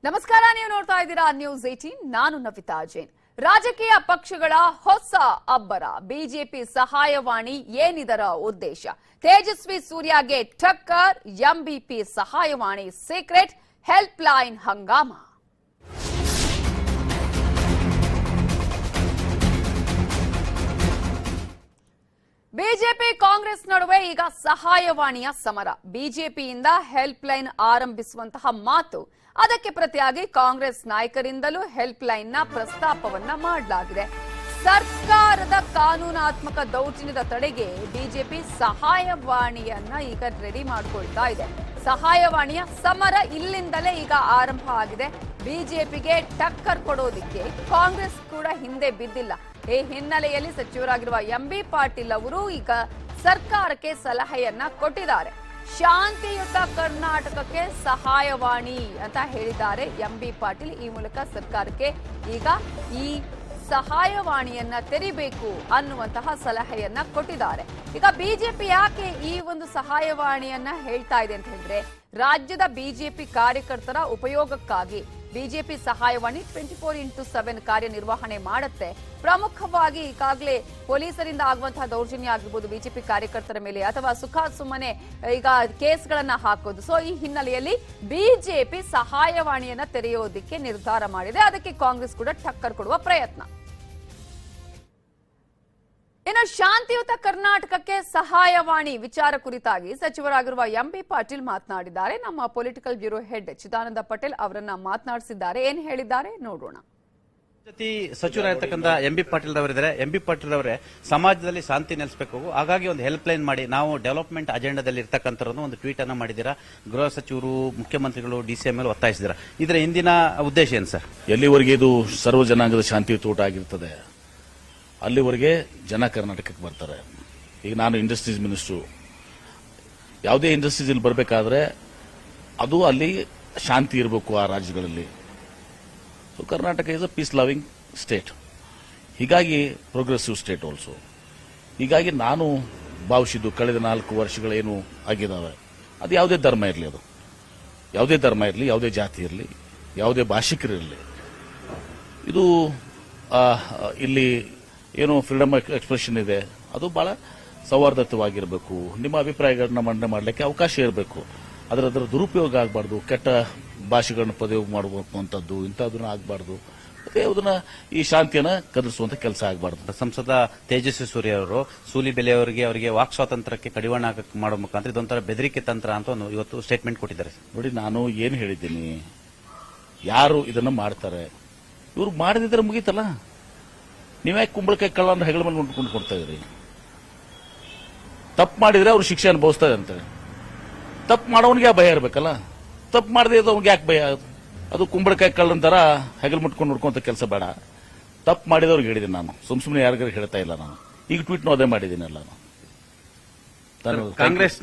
ನಮಸ್ಕಾರ, ನೀವು ನೋಡ್ತಾ ಇದ್ದೀರಾ ನ್ಯೂಸ್ 18. ನಾನು ನವಿತಾ ಜೈನ್. ರಾಜಕೀಯ ಪಕ್ಷಗಳ ಹೊಸ ಅಬ್ಬರ. ಬಿಜೆಪಿ ಸಹಾಯವಾಣಿ ಏನಿದರ ಉದ್ದೇಶ? ತೇಜಸ್ವಿ ಸೂರ್ಯಗೆ ಟಕ್ಕರ್, ಎಂಬಿಪಿ ಸಹಾಯವಾಣಿ ಸೀಕ್ರೆಟ್, ಹೆಲ್ಪ್ ಲೈನ್ ಹಂಗಾಮ. ಬಿಜೆಪಿ ಕಾಂಗ್ರೆಸ್ ನಡುವೆ ಈಗ ಸಹಾಯವಾಣಿಯ ಸಮರ. ಬಿಜೆಪಿಯಿಂದ ಹೆಲ್ಪ್ ಲೈನ್ ಆರಂಭಿಸುವಂತಹ ಮಾತು, ಅದಕ್ಕೆ ಪ್ರತಿಯಾಗಿ ಕಾಂಗ್ರೆಸ್ ನಾಯಕರಿಂದಲೂ ಹೆಲ್ಪ್ ಲೈನ್ ನ ಪ್ರಸ್ತಾಪವನ್ನ ಮಾಡಲಾಗಿದೆ. ಸರ್ಕಾರದ ಕಾನೂನಾತ್ಮಕ ದೌರ್ಜನ್ಯದ ತಡೆಗೆ ಬಿಜೆಪಿ ಸಹಾಯವಾಣಿಯನ್ನ ಈಗ ರೆಡಿ ಮಾಡಿಕೊಳ್ತಾ ಇದೆ. ಸಹಾಯವಾಣಿಯ ಸಮರ ಇಲ್ಲಿಂದಲೇ ಈಗ ಆರಂಭ ಆಗಿದೆ. ಬಿಜೆಪಿಗೆ ಟಕ್ಕರ್ ಕೊಡೋದಿಕ್ಕೆ ಕಾಂಗ್ರೆಸ್ ಕೂಡ ಹಿಂದೆ ಬಿದ್ದಿಲ್ಲ. ಈ ಹಿನ್ನೆಲೆಯಲ್ಲಿ ಸಚಿವರಾಗಿರುವ ಎಂಬಿ ಪಾಟೀಲ್ ಅವರು ಈಗ ಸರ್ಕಾರಕ್ಕೆ ಸಲಹೆಯನ್ನ ಕೊಟ್ಟಿದ್ದಾರೆ. ಶಾಂತಿಯುತ ಕರ್ನಾಟಕಕ್ಕೆ ಸಹಾಯವಾಣಿ ಅಂತ ಹೇಳಿದ್ದಾರೆ ಎಂಬಿ ಪಾಟೀಲ್. ಈ ಮೂಲಕ ಸರ್ಕಾರಕ್ಕೆ ಈಗ ಈ ಸಹಾಯವಾಣಿಯನ್ನ ತೆರಿಬೇಕು ಅನ್ನುವಂತಹ ಸಲಹೆಯನ್ನ ಕೊಟ್ಟಿದ್ದಾರೆ. ಈಗ ಬಿಜೆಪಿ ಯಾಕೆ ಈ ಒಂದು ಸಹಾಯವಾಣಿಯನ್ನ ಹೇಳ್ತಾ ಇದೆ ಅಂತ ಹೇಳಿದ್ರೆ, ರಾಜ್ಯದ ಬಿಜೆಪಿ ಕಾರ್ಯಕರ್ತರ ಉಪಯೋಗಕ್ಕಾಗಿ ಬಿಜೆಪಿ ಸಹಾಯವಾಣಿ 24x7 ಕಾರ್ಯನಿರ್ವಹಣೆ ಮಾಡುತ್ತೆ. ಪ್ರಮುಖವಾಗಿ ಈಗಾಗಲೇ ಪೊಲೀಸರಿಂದ ಆಗುವಂತಹ ದೌರ್ಜನ್ಯ ಆಗಿರ್ಬೋದು ಬಿಜೆಪಿ ಕಾರ್ಯಕರ್ತರ ಮೇಲೆ, ಅಥವಾ ಸುಖ ಸುಮ್ಮನೆ ಈಗ ಕೇಸ್ಗಳನ್ನ ಹಾಕೋದು. ಸೊ ಈ ಹಿನ್ನೆಲೆಯಲ್ಲಿ ಬಿಜೆಪಿ ಸಹಾಯವಾಣಿಯನ್ನ ತೆರೆಯೋದಿಕ್ಕೆ ನಿರ್ಧಾರ ಮಾಡಿದೆ. ಅದಕ್ಕೆ ಕಾಂಗ್ರೆಸ್ ಕೂಡ ಟಕ್ಕರ್ ಕೊಡುವ ಪ್ರಯತ್ನ. ಇನ್ನು ಶಾಂತಿಯುತ ಕರ್ನಾಟಕಕ್ಕೆ ಸಹಾಯವಾಣಿ ವಿಚಾರ ಕುರಿತಾಗಿ ಸಚಿವರಾಗಿರುವ ಎಂಬಿ ಪಾಟೀಲ್ ಮಾತನಾಡಿದ್ದಾರೆ. ನಮ್ಮ political bureau head Chidananda Patel ಅವರನ್ನ ಮಾತನಾಡಿಸಿದ್ದಾರೆ. ಏನ್ ಹೇಳಿದ್ದಾರೆ ನೋಡೋಣ. ಸಚಿವರಾಗಿರ್ತಕ್ಕಂಥ ಎಂಬಿ ಪಾಟೀಲ್ ಅವರಿದ್ದಾರೆ. ಎಂಬಿ ಪಾಟೀಲ್ ಅವರೇ, ಸಮಾಜದಲ್ಲಿ ಶಾಂತಿ ನೆಲೆಸಬೇಕು, ಹಾಗಾಗಿ ಒಂದು ಹೆಲ್ಪ್ ಲೈನ್ ಮಾಡಿ ನಾವು ಡೆವಲಪ್ಮೆಂಟ್ ಅಜೆಂಡಾದಲ್ಲಿ ಇರ್ತಕ್ಕಂಥ ಒಂದು ಟ್ವೀಟ್ ಅನ್ನ ಮಾಡಿದ್ದೀರಾ. ಗೃಹ ಸಚಿವರು, ಮುಖ್ಯಮಂತ್ರಿಗಳು, ಡಿಸಿಎಂ ಮೇಲೆ ಒತ್ತಾಯಿಸಿದ್ದೀರಾ. ಇದರ ಹಿಂದಿನ ಉದ್ದೇಶ ಏನು ಸರ್? ಎಲ್ಲಿವರೆಗೆ ಇದು ಸರ್ವ ಜನಾಂಗದ ಶಾಂತಿಯುತ ಊಟ ಆಗಿರ್ತದೆ ಅಲ್ಲಿವರೆಗೆ ಜನ ಕರ್ನಾಟಕಕ್ಕೆ ಬರ್ತಾರೆ. ಈಗ ನಾನು ಇಂಡಸ್ಟ್ರೀಸ್ ಮಿನಿಸ್ಟ್ರು, ಯಾವುದೇ ಇಂಡಸ್ಟ್ರೀಸ್ ಇಲ್ಲಿ ಬರಬೇಕಾದ್ರೆ ಅದು ಅಲ್ಲಿ ಶಾಂತಿ ಇರಬೇಕು ಆ ರಾಜ್ಯಗಳಲ್ಲಿ. So Karnataka is a peace loving state, ಹೀಗಾಗಿ ಪ್ರೋಗ್ರೆಸಿವ್ ಸ್ಟೇಟ್ ಆಲ್ಸೋ. ಹೀಗಾಗಿ ನಾನು ಭಾವಿಸಿದ್ದು ಕಳೆದ 4 ವರ್ಷಗಳೇನು ಆಗಿದ್ದಾವೆ, ಅದು ಯಾವುದೇ ಧರ್ಮ ಇರಲಿ, ಅದು ಯಾವುದೇ ಧರ್ಮ ಇರಲಿ, ಯಾವುದೇ ಜಾತಿ ಇರಲಿ, ಯಾವುದೇ ಭಾಷಿಕರಿರಲಿ, ಇದು ಇಲ್ಲಿ ಏನು ಫ್ರೀಡಮ್ ಎಕ್ಸ್ಪ್ರೆಷನ್ ಇದೆ ಅದು ಬಹಳ ಸೌಹಾರ್ದಯುತವಾಗಿರಬೇಕು. ನಿಮ್ಮ ಅಭಿಪ್ರಾಯಗಳನ್ನ ಮಂಡನೆ ಮಾಡಲಿಕ್ಕೆ ಅವಕಾಶ ಇರಬೇಕು. ಅದರ ದುರುಪಯೋಗ ಆಗಬಾರ್ದು. ಕೆಟ್ಟ ಭಾಷೆಗಳನ್ನ ಉಪಯೋಗ ಮಾಡುವಂತದ್ದು ಇಂಥದನ್ನ ಆಗಬಾರ್ದು. ಮತ್ತೆ ಅದನ್ನ ಈ ಶಾಂತಿಯನ್ನ ಕದರಿಸುವಂತ ಕೆಲಸ ಆಗಬಾರ್ದು. ಸಂಸದ ತೇಜಸ್ವಿ ಸೂರ್ಯ ಅವರು ಸೂಲಿಬೆಲೆ ಅವರಿಗೆ ವಾಕ್ ಸ್ವಾತಂತ್ರ್ಯಕ್ಕೆ ಕಡಿವಾಣ ಮಾಡೋ ಮುಖಾಂತರ ಇದೊಂಥರ ಬೆದರಿಕೆ ತಂತ್ರ ಅಂತ ಒಂದು ಇವತ್ತು ಸ್ಟೇಟ್ಮೆಂಟ್ ಕೊಟ್ಟಿದ್ದಾರೆ. ನೋಡಿ, ನಾನು ಏನು ಹೇಳಿದ್ದೀನಿ, ಯಾರು ಇದನ್ನ ಮಾಡ್ತಾರೆ, ಇವ್ರು ಮಾಡದಿದ್ರೆ ಮುಗೀತಲ್ಲ. ನೀವ್ಯಾಕೆ ಕುಂಬಳಕಾಯಿ ಕಳ್ಳ ಅಂದ್ರೆ ಹೆಗಲ ಮೇಲೆ ಉಂಟ್ಕೊಂಡು ಕೊಡ್ತಾ ಇದ್ರಿ? ತಪ್ಪು ಮಾಡಿದ್ರೆ ಅವ್ರು ಶಿಕ್ಷೆ ಅನುಭವಿಸ್ತಾ ಅಂತ. ತಪ್ಪು ಮಾಡೋನಿಗೆ ಭಯ ಇರಬೇಕಲ್ಲ. ತಪ್ಪು ಮಾಡದೆ ಅವ್ನಿಗೆ ಯಾಕೆ ಭಯ? ಅದು ಕುಂಬಳಕಾಯಿ ಕಳ್ಳಂತರ ಹೆಗಲ್ ಮುಟ್ಕೊಂಡು ನೋಡ್ಕೊಂತ ಕೆಲಸ ಬೇಡ. ತಪ್ಪು ಮಾಡಿದವ್ರಿಗೆ ಹೇಳಿದ್ದೀನಿ ನಾನು, ಸುಮ್ಮನೆ ಯಾರಿಗಾರು ಹೇಳ್ತಾ ಇಲ್ಲ ನಾನು. ಈಗ ಟ್ವೀಟ್ನೂ ಅದೇ ಮಾಡಿದ್ದೀನಲ್ಲ ನಾನು. ಕಾಂಗ್ರೆಸ್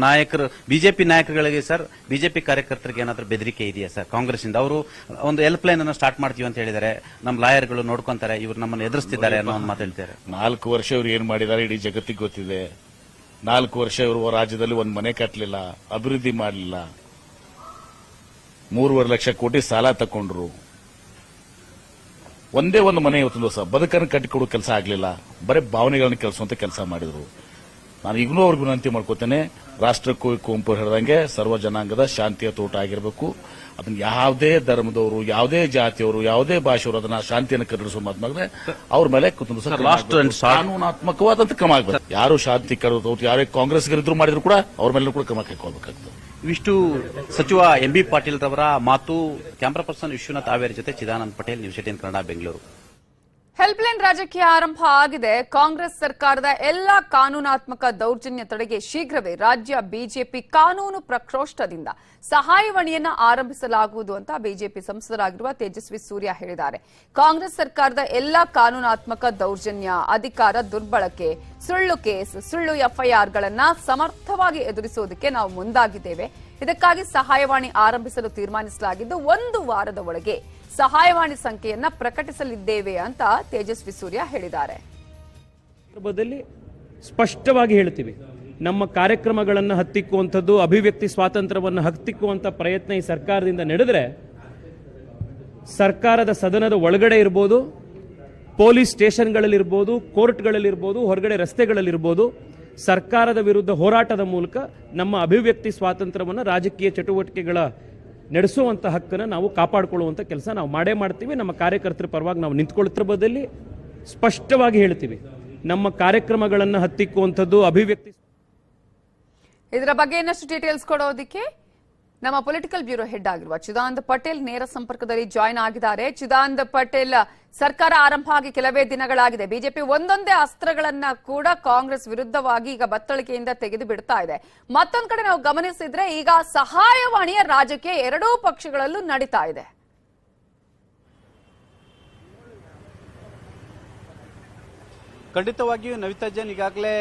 ನಾಯಕರು, ಬಿಜೆಪಿ ನಾಯಕರುಗಳಿಗೆ ಸರ್, ಬಿಜೆಪಿ ಕಾರ್ಯಕರ್ತರಿಗೆ ಏನಾದ್ರೂ ಬೆದರಿಕೆ ಇದೆಯಾ ಸರ್ ಕಾಂಗ್ರೆಸ್ ಇಂದ? ಅವರು ಒಂದು ಹೆಲ್ಪ್ ಲೈನ್ ಅನ್ನು ಸ್ಟಾರ್ಟ್ ಮಾಡ್ತೀವಿ ಅಂತ ಹೇಳಿದ್ದಾರೆ. ನಮ್ಮ ಲಾಯರ್ಗಳು ನೋಡ್ಕೊಂತಾರೆ, ಇವರು ನಮ್ಮನ್ನು ಎದುರಿಸ್ತಿದ್ದಾರೆ ಅನ್ನೋ ಒಂದು ಮಾತು ಹೇಳ್ತಾರೆ. 4 ವರ್ಷ ಇವರು ಏನ್ ಮಾಡಿದ್ದಾರೆ ಇಡೀ ಜಗತ್ತಿಗೆ ಗೊತ್ತಿದೆ. 4 ವರ್ಷ ಇವರು ರಾಜ್ಯದಲ್ಲಿ ಒಂದು ಮನೆ ಕಟ್ಟಲಿಲ್ಲ, ಅಭಿವೃದ್ಧಿ ಮಾಡಲಿಲ್ಲ, 3.5 ಲಕ್ಷ ಕೋಟಿ ಸಾಲ ತಕೊಂಡ್ರು. ಒಂದೇ ಒಂದು ಮನೆ ಇವತ್ತು ಸಹ ಬದುಕನ್ನು ಕಟ್ಟಿಕೊಡೋ ಕೆಲಸ ಆಗಲಿಲ್ಲ. ಬರೀ ಭಾವನೆಗಳನ್ನ ಕೆಲಸುವಂತ ಕೆಲಸ ಮಾಡಿದ್ರು. ನಾನು ಈಗಲೂ ಅವ್ರಿಗೆ ವಿನಂತಿ ಮಾಡ್ಕೋತೇನೆ, ರಾಷ್ಟ್ರಕ್ಕೂ ಕುವೆಂಪು ಹೇಳಿದಂಗೆ ಸರ್ವ ಜನಾಂಗದ ಶಾಂತಿಯ ತೋಟ ಆಗಿರಬೇಕು. ಅದನ್ನ ಯಾವುದೇ ಧರ್ಮದವರು, ಯಾವುದೇ ಜಾತಿಯವರು, ಯಾವುದೇ ಭಾಷೆಯವರು ಅದನ್ನ ಶಾಂತಿಯನ್ನು ಕದಡಿಸುವ ಮಾತನಾಡಿದ್ರೆ ಅವ್ರ ಮೇಲೆ ಕಾನೂನಾತ್ಮಕವಾದಂತ ಕ್ರಮ ಆಗಬೇಕು. ಯಾರು ಶಾಂತಿ ಕದಡೋದು, ಯಾರೇ ಕಾಂಗ್ರೆಸ್ಗರಿದ್ರು ಮಾಡಿದ್ರು ಕೂಡ ಅವ್ರ ಮೇಲೆ ಕೂಡ ಕ್ರಮ ಕೈಗೊಳ್ಳಬೇಕಾಗ್ತದೆ. ಇವಿಷ್ಟು ಸಚಿವ ಎಂಬಿ ಪಾಟೀಲ್ ರವರ ಮಾತು. ಕ್ಯಾಮರಾ ಪರ್ಸನ್ ವಿಶ್ವನಾಥ್ ಹಾವೇರಿ ಜೊತೆ Chidanand Patel, news 18 Kannada, Bengaluru. Help line ರಾಜಕೀಯ ಆರಂಭ ಆಗಿದೆ. ಕಾಂಗ್ರೆಸ್ ಸರ್ಕಾರದ ಎಲ್ಲಾ ಕಾನೂನಾತ್ಮಕ ದೌರ್ಜನ್ಯ ತಡೆಗೆ ಶೀಘ್ರವೇ ರಾಜ್ಯ ಬಿಜೆಪಿ ಕಾನೂನು ಪ್ರಕೋಷ್ಠದಿಂದ ಸಹಾಯವಾಣಿಯನ್ನ ಆರಂಭಿಸಲಾಗುವುದು ಅಂತ ಬಿಜೆಪಿ ಸಂಸದರಾಗಿರುವ ತೇಜಸ್ವಿ ಸೂರ್ಯ ಹೇಳಿದ್ದಾರೆ. ಕಾಂಗ್ರೆಸ್ ಸರ್ಕಾರದ ಎಲ್ಲಾ ಕಾನೂನಾತ್ಮಕ ದೌರ್ಜನ್ಯ, ಅಧಿಕಾರ ದುರ್ಬಳಕೆ, ಸುಳ್ಳು ಕೇಸ್, ಸುಳ್ಳು ಎಫ್ಐಆರ್ಗಳನ್ನ ಸಮರ್ಥವಾಗಿ ಎದುರಿಸುವುದಕ್ಕೆ ನಾವು ಮುಂದಾಗಿದ್ದೇವೆ. ಇದಕ್ಕಾಗಿ ಸಹಾಯವಾಣಿ ಆರಂಭಿಸಲು ತೀರ್ಮಾನಿಸಲಾಗಿದ್ದು 1 ವಾರದ ಒಳಗೆ ಸಹಾಯವಾಣಿ ಸಂಖ್ಯೆಯನ್ನ ಪ್ರಕಟಿಸಲಿದ್ದೇವೆ ಅಂತ ತೇಜಸ್ವಿ ಸೂರ್ಯ ಹೇಳಿದ್ದಾರೆ. ಸ್ಪಷ್ಟವಾಗಿ ಹೇಳ್ತೀವಿ, ನಮ್ಮ ಕಾರ್ಯಕ್ರಮಗಳನ್ನು ಹತ್ತಿಕ್ಕುವಂಥದ್ದು, ಅಭಿವ್ಯಕ್ತಿ ಸ್ವಾತಂತ್ರ್ಯವನ್ನು ಹತ್ತಿಕ್ಕುವಂಥ ಪ್ರಯತ್ನ ಈ ಸರ್ಕಾರದಿಂದ ನಡೆದರೆ ಸರ್ಕಾರದ ಸದನದ ಒಳಗಡೆ ಇರ್ಬೋದು, ಪೊಲೀಸ್ ಸ್ಟೇಷನ್ಗಳಲ್ಲಿರ್ಬೋದು, ಕೋರ್ಟ್ಗಳಲ್ಲಿರ್ಬೋದು, ಹೊರಗಡೆ ರಸ್ತೆಗಳಲ್ಲಿರ್ಬೋದು, ಸರ್ಕಾರದ ವಿರುದ್ಧ ಹೋರಾಟದ ಮೂಲಕ ನಮ್ಮ ಅಭಿವ್ಯಕ್ತಿ ಸ್ವಾತಂತ್ರ್ಯವನ್ನು, ರಾಜಕೀಯ ಚಟುವಟಿಕೆಗಳ ನಡೆಸುವಂಥ ಹಕ್ಕನ್ನು ನಾವು ಕಾಪಾಡಿಕೊಳ್ಳುವಂಥ ಕೆಲಸ ನಾವು ಮಾಡೇ ಮಾಡ್ತೀವಿ. ನಮ್ಮ ಕಾರ್ಯಕರ್ತರ ಪರವಾಗಿ ನಾವು ನಿಂತ್ಕೊಳ್ಳುತ್ತಿರ ಬದಲಿ ಸ್ಪಷ್ಟವಾಗಿ ಹೇಳ್ತೀವಿ, ನಮ್ಮ ಕಾರ್ಯಕ್ರಮಗಳನ್ನು ಹತ್ತಿಕ್ಕುವಂಥದ್ದು ಅಭಿವ್ಯಕ್ತಿ. ಇದರ ಬಗ್ಗೆ ಇನ್ನಷ್ಟು ಡೀಟೇಲ್ಸ್ ಕೊಡೋದಕ್ಕೆ ನಮ್ಮ ಪೊಲಿಟಿಕಲ್ ಬ್ಯೂರೋ ಹೆಡ್ ಆಗಿರುವ ಚಿದಾನಂದ ಪಟೇಲ್ ನೇರ ಸಂಪರ್ಕದಲ್ಲಿ ಜಾಯ್ನ್ ಆಗಿದ್ದಾರೆ. ಚಿದಾನಂದ ಪಟೇಲ್, ಸರ್ಕಾರ ಆರಂಭ ಆಗಿ ಕೆಲವೇ ದಿನಗಳಾಗಿದೆ. ಬಿಜೆಪಿ ಒಂದೊಂದೇ ಅಸ್ತ್ರಗಳನ್ನ ಕೂಡ ಕಾಂಗ್ರೆಸ್ ವಿರುದ್ಧವಾಗಿ ಈಗ ಬತ್ತಳಿಕೆಯಿಂದ ತೆಗೆದು ಬಿಡ್ತಾ ಇದೆ. ಮತ್ತೊಂದು ಕಡೆ ನಾವು ಗಮನಿಸಿದ್ರೆ ಈಗ ಸಹಾಯವಾಣಿಯ ರಾಜಕೀಯ ಎರಡೂ ಪಕ್ಷಗಳಲ್ಲೂ ನಡೀತಾ ಇದೆ. ಖಂಡಿತವಾಗಿಯೂ ನವಿತಾ ಜೈನ್ ಈಗಾಗಲೇ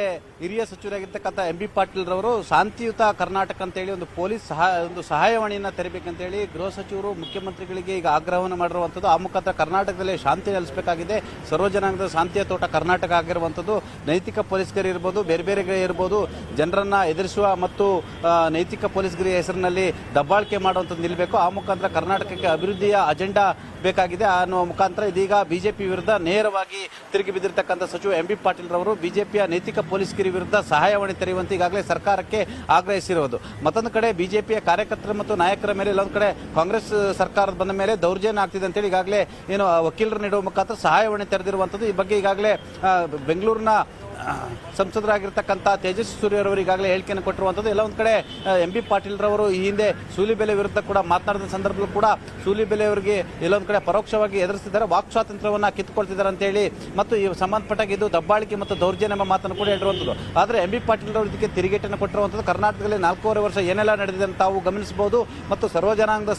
ಹಿರಿಯ ಸಚಿವರಾಗಿರ್ತಕ್ಕಂಥ ಎಂಬಿ ಪಾಟೀಲ್ ರವರು ಶಾಂತಿಯುತ ಕರ್ನಾಟಕ ಅಂತೇಳಿ ಒಂದು ಪೊಲೀಸ್ ಸಹಾಯವಾಣಿಯನ್ನು ತೆರಬೇಕಂತೇಳಿ ಗೃಹ ಸಚಿವರು ಮುಖ್ಯಮಂತ್ರಿಗಳಿಗೆ ಈಗ ಆಗ್ರಹವನ್ನು ಮಾಡಿರುವಂಥದ್ದು. ಆ ಮುಖಾಂತರ ಕರ್ನಾಟಕದಲ್ಲಿ ಶಾಂತಿ ನೆಲೆಸಬೇಕಾಗಿದೆ, ಸರ್ವಜನಾಂಗದ ಶಾಂತಿಯ ತೋಟ ಕರ್ನಾಟಕ ಆಗಿರುವಂಥದ್ದು. ನೈತಿಕ ಪೊಲೀಸ್ಗಿರಿ ಇರ್ಬೋದು, ಬೇರೆ ಬೇರೆ ಇರ್ಬೋದು, ಜನರನ್ನ ಎದುರಿಸುವ ಮತ್ತು ನೈತಿಕ ಪೊಲೀಸ್ಗಿರಿ ಹೆಸರಿನಲ್ಲಿ ದಬ್ಬಾಳಿಕೆ ಮಾಡುವಂಥದ್ದು ನಿಲ್ಲಬೇಕು. ಆ ಮುಖಾಂತರ ಕರ್ನಾಟಕಕ್ಕೆ ಅಭಿವೃದ್ಧಿಯ ಅಜೆಂಡಾ ಬೇಕಾಗಿದೆ ಅನ್ನುವ ಮುಖಾಂತರ ಇದೀಗ ಬಿಜೆಪಿ ವಿರುದ್ಧ ನೇರವಾಗಿ ತಿರುಗಿ ಬಿದ್ದಿರತಕ್ಕಂಥ ಸಚಿವ ಎಂಬಿ ಪಾಟೀಲ್ ರವರು ಬಿಜೆಪಿಯ ನೈತಿಕ ಪೊಲೀಸ್ಗಿರಿ ವಿರುದ್ಧ ಸಹಾಯವಾಣಿ ತೆರೆಯುವಂತೆ ಈಗಾಗಲೇ ಸರ್ಕಾರಕ್ಕೆ ಆಗ್ರಹಿಸಿರುವುದು. ಮತ್ತೊಂದು ಕಡೆ ಬಿಜೆಪಿಯ ಕಾರ್ಯಕರ್ತರು ಮತ್ತು ನಾಯಕರ ಮೇಲೆ, ಇಲ್ಲೊಂದು ಕಡೆ ಕಾಂಗ್ರೆಸ್ ಸರ್ಕಾರದ ಬಂದ ಮೇಲೆ ದೌರ್ಜನ್ಯ ಆಗ್ತಿದೆ ಅಂತೇಳಿ ಈಗಾಗಲೇ ಏನು ವಕೀಲರು ನೀಡುವ ಮುಖಾಂತರ ಸಹಾಯವಾಣಿ ತೆರೆದಿರುವಂಥದ್ದು. ಈ ಬಗ್ಗೆ ಈಗಾಗಲೇ ಬೆಂಗಳೂರಿನ ಸಂಸದರಾಗಿರ್ತಕ್ಕಂಥ ತೇಜಸ್ವಿ ಸೂರ್ಯರವರು ಈಗಾಗಲೇ ಹೇಳಿಕೆಯನ್ನು ಕೊಟ್ಟಿರುವಂಥದ್ದು. ಎಲ್ಲ ಒಂದು ಕಡೆ ಎಂಬಿ ಪಾಟೀಲ್ ರವರು ಈ ಹಿಂದೆ ಸೂಲಿಬೆಲೆ ವಿರುದ್ಧ ಕೂಡ ಮಾತನಾಡಿದ ಸಂದರ್ಭದಲ್ಲೂ ಕೂಡ ಸೂಲಿಬೆಲೆ ಅವರಿಗೆ ಎಲ್ಲೊಂದು ಕಡೆ ಪರೋಕ್ಷವಾಗಿ ಎದುರಿಸ್ತಿದ್ದಾರೆ, ವಾಕ್ ಸ್ವಾತಂತ್ರ್ಯವನ್ನು ಕಿತ್ತುಕೊಳ್ತಿದ್ದಾರೆ ಅಂತೇಳಿ ಮತ್ತು ಈ ಸಂಬಂಧಪಟ್ಟಾಗ ಇದು ದಬ್ಬಾಳಿಕೆ ಮತ್ತು ದೌರ್ಜನ್ಯ ಎಂಬ ಮಾತನ್ನು ಕೂಡ ಹೇಳಿರುವಂಥದ್ದು. ಆದರೆ ಎಂಬಿ ಪಾಟೀಲ್ ರವರು ಇದಕ್ಕೆ ತಿರುಗೇಟನ್ನು ಕೊಟ್ಟಿರುವಂಥದ್ದು. ಕರ್ನಾಟಕದಲ್ಲಿ 4.5 ವರ್ಷ ಏನೆಲ್ಲ ನಡೆದಿದೆ ಅಂತ ತಾವು ಗಮನಿಸಬಹುದು. ಮತ್ತು ಸರ್ವಜನಾಂಗದ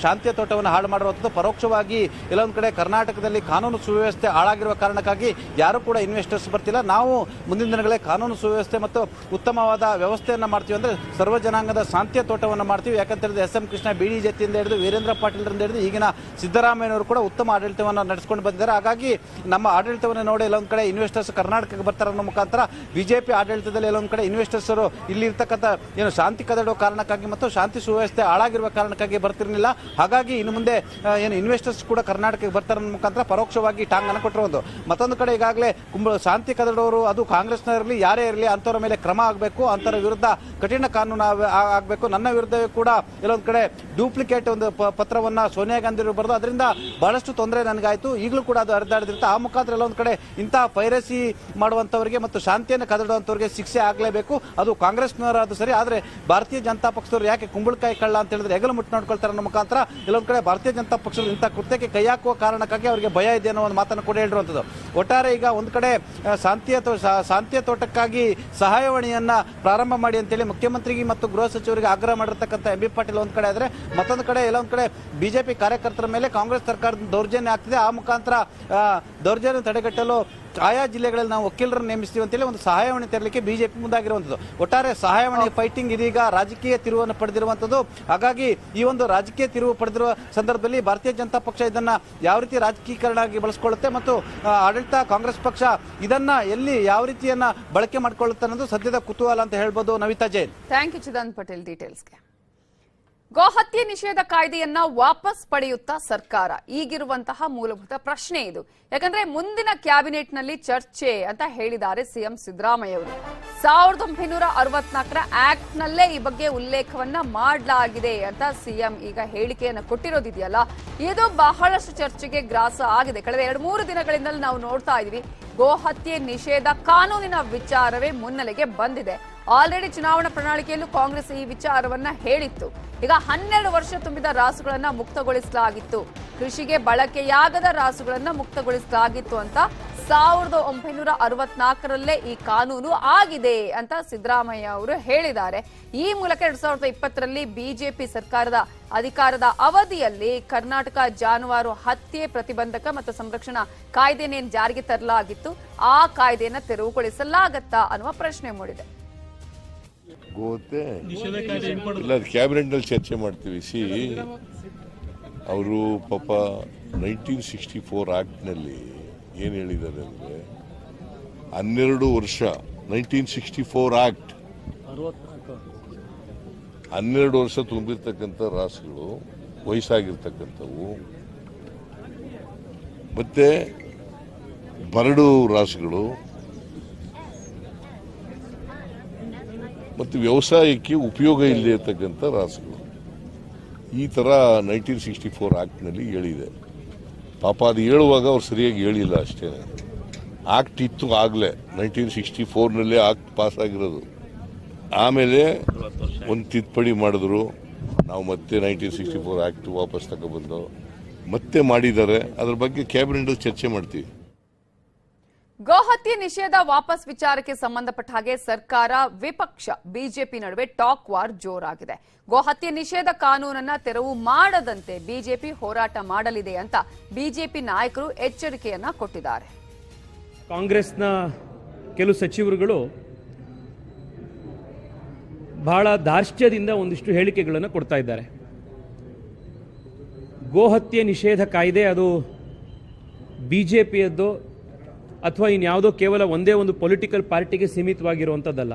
ಶಾಂತಿಯ ತೋಟವನ್ನು ಹಾಳು ಮಾಡಿರುವಂಥದ್ದು. ಪರೋಕ್ಷವಾಗಿ ಎಲ್ಲೊಂದು ಕಡೆ ಕರ್ನಾಟಕದಲ್ಲಿ ಕಾನೂನು ಸುವ್ಯವಸ್ಥೆ ಹಾಳಾಗಿರುವ ಕಾರಣಕ್ಕಾಗಿ ಯಾರು ಕೂಡ ಇನ್ವೆಸ್ಟರ್ಸ್ ಬರ್ತಿಲ್ಲ. ನಾವು ಮುಂದಿನ ದಿನಗಳೇ ಕಾನೂನು ಸುವ್ಯವಸ್ಥೆ ಮತ್ತು ಉತ್ತಮವಾದ ವ್ಯವಸ್ಥೆಯನ್ನು ಮಾಡ್ತೀವಿ, ಅಂದರೆ ಸರ್ವಜನಾಂಗದ ಶಾಂತಿಯ ತೋಟವನ್ನು ಮಾಡ್ತೀವಿ. ಯಾಕಂತ ಹೇಳಿದ್ರೆ ಎಸ್ ಎಂ ಕೃಷ್ಣ, ಬಿಡಿ ಜತಿಯಿಂದ ಹಿಡಿದು ವೀರೇಂದ್ರ ಪಾಟೀಲ್ರಿಂದ ಹಿಡಿದು ಈಗಿನ ಸಿದ್ದರಾಮಯ್ಯನವರು ಕೂಡ ಉತ್ತಮ ಆಡಳಿತವನ್ನು ನಡೆಸಿಕೊಂಡು ಬಂದಿದ್ದಾರೆ. ಹಾಗಾಗಿ ನಮ್ಮ ಆಡಳಿತವನ್ನು ನೋಡಿ ಎಲ್ಲೊಂದು ಕಡೆ ಇನ್ವೆಸ್ಟರ್ಸ್ ಕರ್ನಾಟಕಕ್ಕೆ ಬರ್ತಾರೆ ಅನ್ನೋ ಮುಖಾಂತರ ಬಿಜೆಪಿ ಆಡಳಿತದಲ್ಲಿ ಎಲ್ಲೊಂದು ಕಡೆ ಇನ್ವೆಸ್ಟರ್ಸ್ ಇಲ್ಲಿ ಇರ್ತಕ್ಕಂಥ ಏನು ಶಾಂತಿ ಕದಡುವ ಕಾರಣಕ್ಕಾಗಿ ಮತ್ತು ಶಾಂತಿ ಸುವ್ಯವಸ್ಥೆ ಹಾಳಾಗಿರುವ ಕಾರಣಕ್ಕಾಗಿ ಬರ್ತಿರಲಿಲ್ಲ. ಹಾಗಾಗಿ ಇನ್ನು ಮುಂದೆ ಏನು ಇನ್ವೆಸ್ಟರ್ಸ್ ಕೂಡ ಕರ್ನಾಟಕಕ್ಕೆ ಬರ್ತಾರೆ ಅನ್ನೋ ಮುಖಾಂತರ ಪರೋಕ್ಷವಾಗಿ ಟಾಂಗನ್ನು ಕೊಟ್ಟಿರುವುದು. ಮತ್ತೊಂದು ಕಡೆ ಈಗಾಗಲೇ ಶಾಂತಿ ಕದಡೋರು, ಅದು ಕಾಂಗ್ರೆಸ್ನವರಲ್ಲಿ ಯಾರೇ ಇರಲಿ, ಅಂಥವ್ರ ಮೇಲೆ ಕ್ರಮ ಆಗಬೇಕು, ಅಂಥವ್ರ ವಿರುದ್ಧ ಕಠಿಣ ಕಾನೂನು ಆಗಬೇಕು. ನನ್ನ ವಿರುದ್ಧ ಕೂಡ ಎಲ್ಲೊಂದು ಕಡೆ ಡೂಪ್ಲಿಕೇಟ್ ಒಂದು ಪತ್ರವನ್ನ ಸೋನಿಯಾ ಗಾಂಧಿ ಬರೆದು ಅದರಿಂದ ಬಹಳಷ್ಟು ತೊಂದರೆ ನನಗಾಯಿತು, ಈಗಲೂ ಕೂಡ ಅದು ಹರಿದಾಡ್ದಿರುತ್ತೆ. ಆ ಮುಖಾಂತರ ಎಲ್ಲೊಂದು ಕಡೆ ಇಂತಹ ಪೈರಸಿ ಮಾಡುವಂಥವರಿಗೆ ಮತ್ತು ಶಾಂತಿಯನ್ನು ಕದಡುವಂಥವ್ರಿಗೆ ಶಿಕ್ಷೆ ಆಗಲೇಬೇಕು. ಅದು ಕಾಂಗ್ರೆಸ್ನವರಾದ್ರು ಸರಿ, ಆದರೆ ಭಾರತೀಯ ಜನತಾ ಪಕ್ಷದವರು ಯಾಕೆ ಕುಂಬಳಕಾಯಿ ಕಳ್ಳ ಅಂತ ಹೇಳಿದ್ರೆ ಹೆಗಲು ಮುಟ್ಟು ನೋಡ್ಕೊಳ್ತಾರೆ ಅನ್ನೋ ಮುಖಾಂತರ ಎಲ್ಲೊಂದು ಕಡೆ ಭಾರತೀಯ ಜನತಾ ಪಕ್ಷದ ಇಂಥ ಕೃತ್ಯಕ್ಕೆ ಕೈ ಹಾಕುವ ಕಾರಣಕ್ಕಾಗಿ ಅವರಿಗೆ ಭಯ ಇದೆ ಅನ್ನೋ ಒಂದು ಮಾತನ್ನು ಕೂಡ ಹೇಳಿರುವಂಥದ್ದು. ಒಟ್ಟಾರೆ ಈಗ ಒಂದು ಕಡೆ ಶಾಂತಿಯ ತೋಟಕ್ಕಾಗಿ ಸಹಾಯವಾಣಿಯನ್ನ ಪ್ರಾರಂಭ ಮಾಡಿ ಅಂತೇಳಿ ಮುಖ್ಯಮಂತ್ರಿಗೆ ಮತ್ತು ಗೃಹ ಸಚಿವರಿಗೆ ಆಗ್ರಹ ಮಾಡಿರ್ತಕ್ಕಂಥ ಎಂಬಿ ಪಾಟೀಲ್ ಒಂದ್ ಕಡೆ ಆದ್ರೆ, ಮತ್ತೊಂದು ಕಡೆ ಎಲ್ಲೊಂದು ಕಡೆ ಬಿಜೆಪಿ ಕಾರ್ಯಕರ್ತರ ಮೇಲೆ ಕಾಂಗ್ರೆಸ್ ಸರ್ಕಾರದ ದೌರ್ಜನ್ಯ ಆಗ್ತಿದೆ. ಆ ಮುಖಾಂತರ ದೌರ್ಜನ್ಯ ತಡೆಗಟ್ಟಲು ಆಯಾ ಜಿಲ್ಲೆಗಳಲ್ಲಿ ನಾವು ವಕೀಲರನ್ನು ನೇಮಿಸ್ತೀವಿ ಅಂತೇಳಿ ಒಂದು ಸಹಾಯವಾಣಿ ತೆರಲಿಕ್ಕೆ ಬಿಜೆಪಿ ಮುಂದಾಗಿರುವಂಥದ್ದು. ಒಟ್ಟಾರೆ ಸಹಾಯವಾಣಿ ಫೈಟಿಂಗ್ ಇದೀಗ ರಾಜಕೀಯ ತಿರುವನ್ನು ಪಡೆದಿರುವಂಥದ್ದು. ಹಾಗಾಗಿ ಈ ಒಂದು ರಾಜಕೀಯ ತಿರುವು ಪಡೆದಿರುವ ಸಂದರ್ಭದಲ್ಲಿ ಭಾರತೀಯ ಜನತಾ ಪಕ್ಷ ಇದನ್ನ ಯಾವ ರೀತಿ ರಾಜಕೀಕರಣ ಆಗಿ ಬಳಸಿಕೊಳ್ಳುತ್ತೆ ಮತ್ತು ಆಡಳಿತ ಕಾಂಗ್ರೆಸ್ ಪಕ್ಷ ಇದನ್ನ ಎಲ್ಲಿ ಯಾವ ರೀತಿಯನ್ನ ಬಳಕೆ ಮಾಡಿಕೊಳ್ಳುತ್ತೆ ಅನ್ನೋದು ಸದ್ಯದ ಕುತೂಹಲ ಅಂತ ಹೇಳ್ಬೋದು. ನವಿತಾ ಜೈನ್. ಥ್ಯಾಂಕ್ ಯು ಚಿದಾನಂದ ಪಟೇಲ್ ಡೀಟೇಲ್ಸ್ಗೆ. ಗೋಹತ್ಯೆ ನಿಷೇಧ ಕಾಯ್ದೆಯನ್ನ ವಾಪಸ್ ಪಡೆಯುತ್ತಾ ಸರ್ಕಾರ, ಈಗಿರುವಂತಹ ಮೂಲಭೂತ ಪ್ರಶ್ನೆ ಇದು. ಯಾಕಂದ್ರೆ ಮುಂದಿನ ಕ್ಯಾಬಿನೆಟ್ನಲ್ಲಿ ಚರ್ಚೆ ಅಂತ ಹೇಳಿದ್ದಾರೆ ಸಿಎಂ ಸಿದ್ದರಾಮಯ್ಯ ಅವರು. 1964ರ ಆಕ್ಟ್ ನಲ್ಲೇ ಈ ಬಗ್ಗೆ ಉಲ್ಲೇಖವನ್ನ ಮಾಡಲಾಗಿದೆ ಅಂತ ಸಿಎಂ ಈಗ ಹೇಳಿಕೆಯನ್ನು ಕೊಟ್ಟಿರೋದಿದೆಯಲ್ಲ, ಇದು ಬಹಳಷ್ಟು ಚರ್ಚೆಗೆ ಗ್ರಾಸ ಆಗಿದೆ. ಕಳೆದ 2-3 ದಿನಗಳಿಂದಲೂ ನಾವು ನೋಡ್ತಾ ಇದೀವಿ, ಗೋಹತ್ಯೆ ನಿಷೇಧ ಕಾನೂನಿನ ವಿಚಾರವೇ ಮುನ್ನೆಲೆಗೆ ಬಂದಿದೆ. ಆಲ್ರೆಡಿ ಚುನಾವಣಾ ಪ್ರಣಾಳಿಕೆಯಲ್ಲೂ ಕಾಂಗ್ರೆಸ್ ಈ ವಿಚಾರವನ್ನ ಹೇಳಿತ್ತು. ಈಗ 12 ವರ್ಷ ತುಂಬಿದ ರಾಸುಗಳನ್ನ ಮುಕ್ತಗೊಳಿಸಲಾಗಿತ್ತು, ಕೃಷಿಗೆ ಬಳಕೆಯಾಗದ ರಾಸುಗಳನ್ನ ಮುಕ್ತಗೊಳಿಸಲಾಗಿತ್ತು ಅಂತ 1964ರಲ್ಲೇ ಈ ಕಾನೂನು ಆಗಿದೆ ಅಂತ ಸಿದ್ದರಾಮಯ್ಯ ಅವರು ಹೇಳಿದ್ದಾರೆ. ಈ ಮೂಲಕ 2020ರಲ್ಲಿ ಬಿಜೆಪಿ ಸರ್ಕಾರದ ಅಧಿಕಾರದ ಅವಧಿಯಲ್ಲಿ ಕರ್ನಾಟಕ ಜಾನುವಾರು ಹತ್ಯೆ ಪ್ರತಿಬಂಧಕ ಮತ್ತು ಸಂರಕ್ಷಣಾ ಕಾಯ್ದೆನೇನು ಜಾರಿಗೆ ತರಲಾಗಿತ್ತು, ಆ ಕಾಯ್ದೆಯನ್ನ ತೆರವುಗೊಳಿಸಲಾಗತ್ತಾ ಅನ್ನುವ ಪ್ರಶ್ನೆ ಮೂಡಿದೆ. ಗೋತೆ ಇಲ್ಲ, ಕ್ಯಾಬಿನೆಟ್ ನಲ್ಲಿ ಚರ್ಚೆ ಮಾಡ್ತೀವಿ. ಅವರು ಪಾಪ 1964 ಆಕ್ಟ್ ನಲ್ಲಿ ಏನ್ ಹೇಳಿದ್ದಾರೆ ಅಂದ್ರೆ 12 ವರ್ಷ 1964 ಆಕ್ಟ್ 12 ವರ್ಷ ತುಂಬಿರ್ತಕ್ಕಂಥ ರಾಸುಗಳು ವಯಸ್ಸಾಗಿರ್ತಕ್ಕಂಥವು ಮತ್ತೆ ಬರಡು ರಾಸುಗಳು ಮತ್ತು ವ್ಯವಸಾಯಕ್ಕೆ ಉಪಯೋಗ ಇಲ್ಲದೆ ಇರತಕ್ಕಂಥ ರಾಸುಗಳು ಈ ಥರ 1964 ಆಕ್ಟ್ನಲ್ಲಿ ಹೇಳಿದೆ. ಪಾಪ ಅದು ಹೇಳುವಾಗ ಅವ್ರು ಸರಿಯಾಗಿ ಹೇಳಿಲ್ಲ ಅಷ್ಟೇ. ಆಕ್ಟ್ ಇತ್ತು ಆಗಲೇ 1964ನಲ್ಲೇ ಆಕ್ಟ್ ಪಾಸ್ ಆಗಿರೋದು. ಆಮೇಲೆ ಒಂದು ತಿದ್ದುಪಡಿ ಮಾಡಿದ್ರು, ನಾವು ಮತ್ತೆ 1964 ಆಕ್ಟ್ ವಾಪಸ್ ತಗೊಬಂದು ಮತ್ತೆ ಮಾಡಿದ್ದಾರೆ. ಅದ್ರ ಬಗ್ಗೆ ಕ್ಯಾಬಿನೆಟ್ ಚರ್ಚೆ ಮಾಡ್ತೀವಿ. ಗೋಹತ್ಯೆ ನಿಷೇಧ ವಾಪಸ್ ವಿಚಾರಕ್ಕೆ ಸಂಬಂಧಪಟ್ಟ ಹಾಗೆ ಸರ್ಕಾರ ವಿಪಕ್ಷ ಬಿಜೆಪಿ ನಡುವೆ ಟಾಕ್ ವಾರ್ ಜೋರಾಗಿದೆ. ಗೋಹತ್ಯೆ ನಿಷೇಧ ಕಾನೂನನ್ನ ತೆರವು ಮಾಡದಂತೆ ಬಿಜೆಪಿ ಹೋರಾಟ ಮಾಡಲಿದೆ ಅಂತ ಬಿಜೆಪಿ ನಾಯಕರು ಎಚ್ಚರಿಕೆಯನ್ನ ಕೊಟ್ಟಿದ್ದಾರೆ. ಕಾಂಗ್ರೆಸ್ನ ಕೆಲವು ಸಚಿವರುಗಳು ಬಹಳ ದಾರ್ಷ್ಟ್ಯದಿಂದ ಒಂದಿಷ್ಟು ಹೇಳಿಕೆಗಳನ್ನು ಕೊಡ್ತಾ ಇದ್ದಾರೆ. ಗೋಹತ್ಯೆ ನಿಷೇಧ ಕಾಯ್ದೆ ಅದು ಬಿಜೆಪಿಯದ್ದು ಅಥವಾ ಇನ್ಯಾವುದೋ ಕೇವಲ ಒಂದೇ ಒಂದು ಪೊಲಿಟಿಕಲ್ ಪಾರ್ಟಿಗೆ ಸೀಮಿತವಾಗಿರುವಂಥದ್ದಲ್ಲ.